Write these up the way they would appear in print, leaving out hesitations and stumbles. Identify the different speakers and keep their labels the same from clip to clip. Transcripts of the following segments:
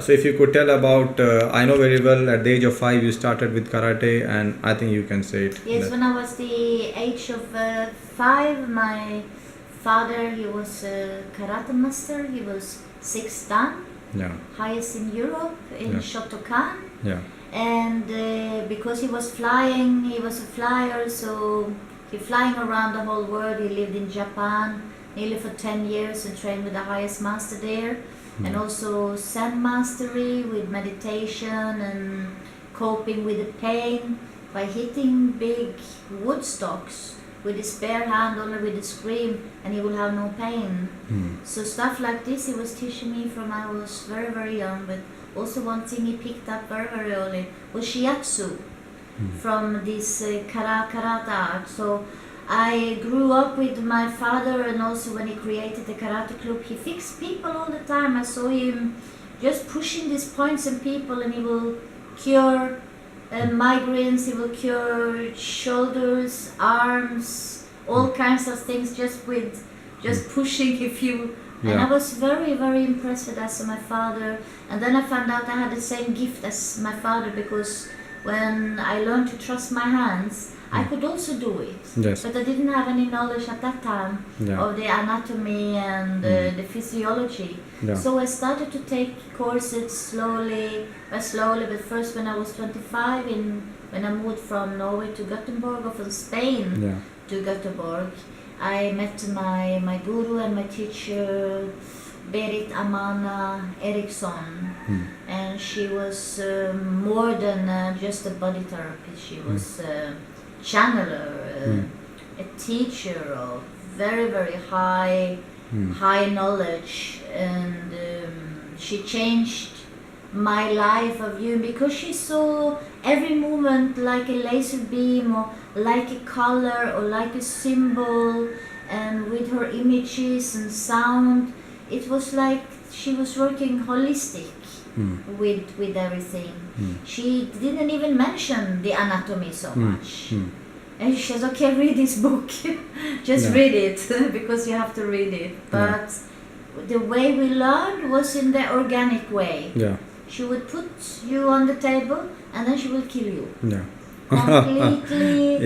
Speaker 1: So if you could tell about, I know very well at the age of 5 you started with karate, and I think you can say it.
Speaker 2: Yes, when I was the age of 5, my father, he was a karate master. He was 6th dan,
Speaker 1: Yeah,
Speaker 2: highest in Europe in
Speaker 1: Yeah.
Speaker 2: Shotokan.
Speaker 1: yeah,
Speaker 2: And because he was flying, he was a flyer, so he flying around the whole world. He lived in Japan nearly for 10 years and trained with the highest master there. And also Zen mastery with meditation and coping with the pain by hitting big wood stocks with his bare hand, only with a scream, and he will have no pain. So stuff like this he was teaching me from I was very, very young. But also one thing he picked up very, very early was shiatsu from this karate art. So I grew up with my father, and also when he created the karate club, he fixed people all the time. I saw him just pushing these points on people, and he will cure migraines, he will cure shoulders, arms, all kinds of things just pushing if you. And I was very, very impressed with that, so my father. And then I found out I had the same gift as my father, because when I learned to trust my hands, I could also do it.
Speaker 1: Yes.
Speaker 2: But I didn't have any knowledge at that time of the anatomy and the physiology.
Speaker 1: Yeah.
Speaker 2: So I started to take courses slowly, but first when I was 25, when I moved from Norway to Gothenburg, or from Spain to Gothenburg, I met my guru and my teacher, Berit Amana Eriksson, and she was more than just a body therapist. She was a channeler, a teacher of very, very high knowledge, and she changed my life of viewing, because she saw every movement like a laser beam, or like a color, or like a symbol, and with her images and sound, it was like she was working holistic with everything. She didn't even mention the anatomy so much. And she says, okay, read this book. Just read it, because you have to read it. But the way we learned was in the organic way.
Speaker 1: Yeah.
Speaker 2: She would put you on the table, and then she will kill you.
Speaker 1: Yeah.
Speaker 2: Completely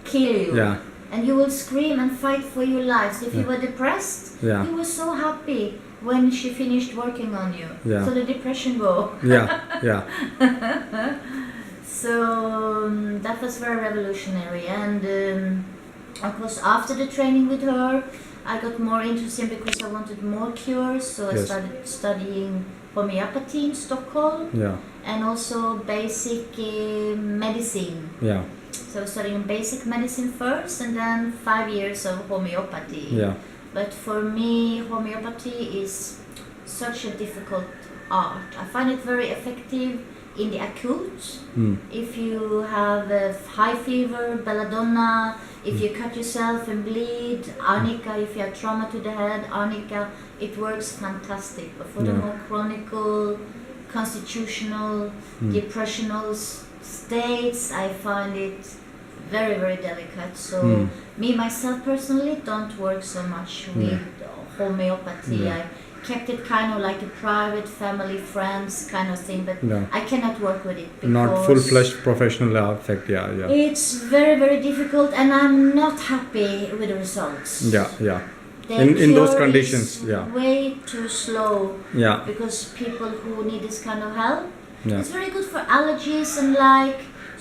Speaker 2: kill you.
Speaker 1: Yeah.
Speaker 2: And you will scream and fight for your lives. If you were depressed, you were so happy when she finished working on you.
Speaker 1: Yeah.
Speaker 2: So the depression go.
Speaker 1: Yeah.
Speaker 2: So that was very revolutionary. And of course, after the training with her, I got more interested because I wanted more cures. So I started studying homeopathy in Stockholm, and also basic medicine.
Speaker 1: Yeah.
Speaker 2: So I was studying basic medicine first, and then 5 years of homeopathy.
Speaker 1: Yeah.
Speaker 2: But for me, homeopathy is such a difficult art. I find it very effective in the acute. If you have a high fever, belladonna, if you cut yourself and bleed, arnica, if you have trauma to the head, arnica, it works fantastic. But for the more chronic, constitutional, depressional states, I find it very, very delicate. So me, myself personally, don't work so much with homeopathy. I kept it kind of like a private family, friends kind of thing, but I cannot work with it because
Speaker 1: not full-fledged professional effect.
Speaker 2: It's very, very difficult, and I'm not happy with the results. In
Speaker 1: those conditions,
Speaker 2: way too slow.
Speaker 1: Yeah.
Speaker 2: Because people who need this kind of help, it's very good for allergies and like.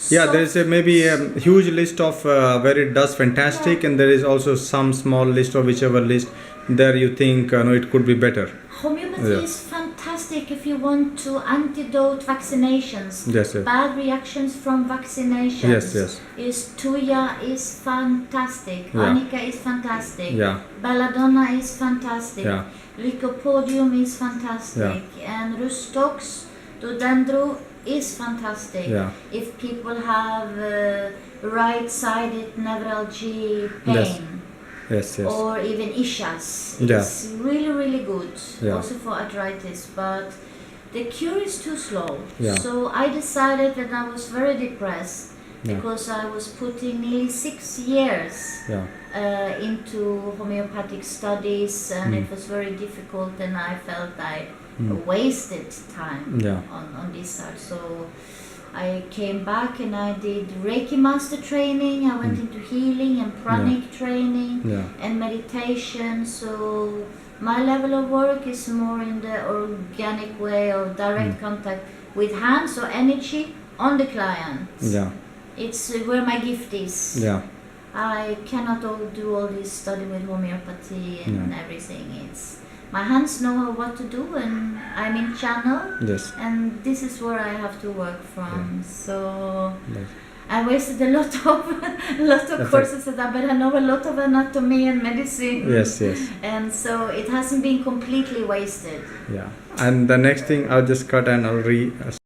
Speaker 1: There is maybe a huge list of where it does fantastic, and there is also some small list of whichever list there you think it could be better.
Speaker 2: Homeopathy is fantastic if you want to antidote vaccinations. Bad reactions from vaccinations. Tuya is fantastic. Arnica is fantastic. Belladonna is fantastic. Lycopodium is fantastic. And Rustox, Dodendro is fantastic. If people have right-sided neuralgia pain. Or even ischias. It's really, really good. Also for arthritis. But the cure is too slow. So I decided that I was very depressed because I was putting nearly 6 years into homeopathic studies, and it was very difficult, and I felt I wasted time
Speaker 1: Yeah.
Speaker 2: on this side. So I came back and I did Reiki master training. I went into healing and pranic training
Speaker 1: Yeah.
Speaker 2: and meditation. So my level of work is more in the organic way of direct contact with hands or energy on the client.
Speaker 1: Yeah.
Speaker 2: It's where my gift is.
Speaker 1: Yeah.
Speaker 2: I cannot do all this study with homeopathy and everything. It's my hands know what to do, and I'm in channel.
Speaker 1: Yes.
Speaker 2: And this is where I have to work from. So
Speaker 1: Yes.
Speaker 2: I wasted a lot of courses at that, but I know a lot of anatomy and medicine.
Speaker 1: Yes. Yes.
Speaker 2: And so it hasn't been completely wasted.
Speaker 1: Yeah. And the next thing, I'll just cut and I'll